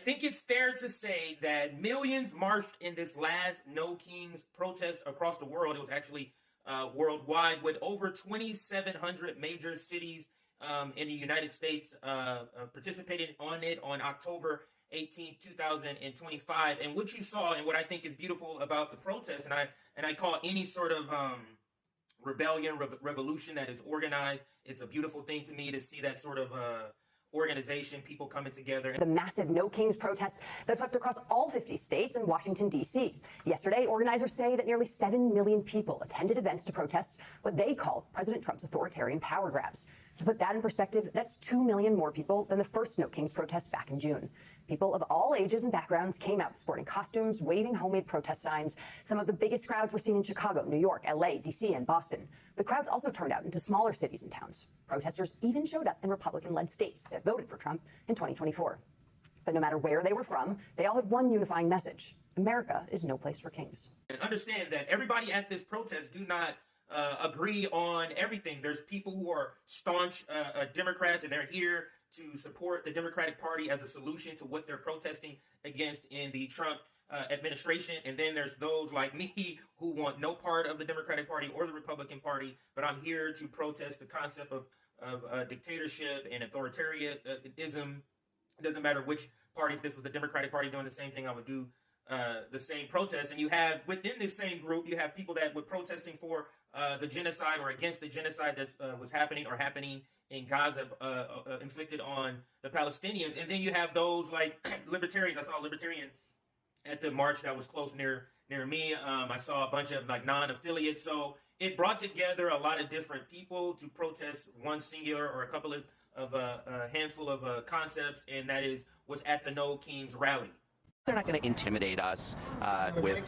think it's fair to say that millions marched in this last No Kings protest across the world. It was actually worldwide, with over 2,700 major cities in the United States participating on it on October 18, 2025. And what you saw, and what I think is beautiful about the protest, and I call any sort of rebellion, revolution that is organized, it's a beautiful thing to me to see that sort of organization, people coming together. The massive No Kings protest that swept across all 50 states and Washington, D.C. Yesterday, organizers say that nearly 7 million people attended events to protest what they called President Trump's authoritarian power grabs. To put that in perspective, that's 2 million more people than the first No Kings protest back in June. People of all ages and backgrounds came out sporting costumes, waving homemade protest signs. Some of the biggest crowds were seen in Chicago, New York, L.A., D.C., and Boston. The crowds also turned out into smaller cities and towns. Protesters even showed up in Republican-led states that voted for Trump in 2024. But no matter where they were from, they all had one unifying message: America is no place for kings. And understand that everybody at this protest do not agree on everything. There's people who are staunch Democrats, and they're here to support the Democratic Party as a solution to what they're protesting against in the Trump administration. And then there's those like me who want no part of the Democratic Party or the Republican Party, but I'm here to protest the concept of dictatorship and authoritarianism. It doesn't matter which party. If this was the Democratic Party doing the same thing, I would do the same protest. And you have within this same group, you have people that were protesting for the genocide or against the genocide that was happening or happening in Gaza, inflicted on the Palestinians. And then you have those like libertarians. I saw a libertarian at the march that was close near me. I saw a bunch of like non-affiliates. So it brought together a lot of different people to protest one singular or a couple of a handful of concepts, and that was at the No Kings rally. They're not going to intimidate us with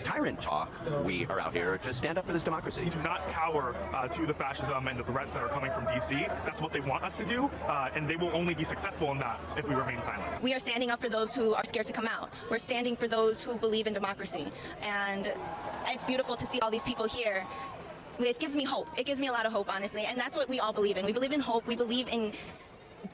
tyrant talk. We are out here to stand up for this democracy. We do not cower to the fascism and the threats that are coming from D.C. That's what they want us to do, and they will only be successful in that if we remain silent. We are standing up for those who are scared to come out. We're standing for those who believe in democracy. And it's beautiful to see all these people here. It gives me hope. It gives me a lot of hope, honestly. And that's what we all believe in. We believe in hope. We believe in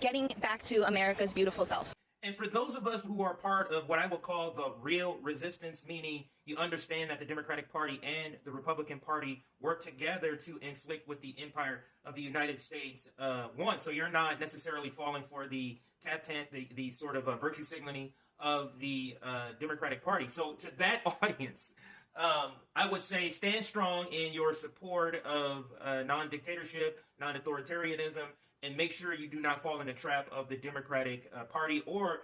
getting back to America's beautiful self. And for those of us who are part of what I would call the real resistance, meaning you understand that the Democratic Party and the Republican Party work together to inflict with the empire of the United States one. So you're not necessarily falling for the tap tent, the sort of virtue signaling of the Democratic Party. So to that audience, I would say stand strong in your support of non-dictatorship, non-authoritarianism, and make sure you do not fall in the trap of the Democratic Party or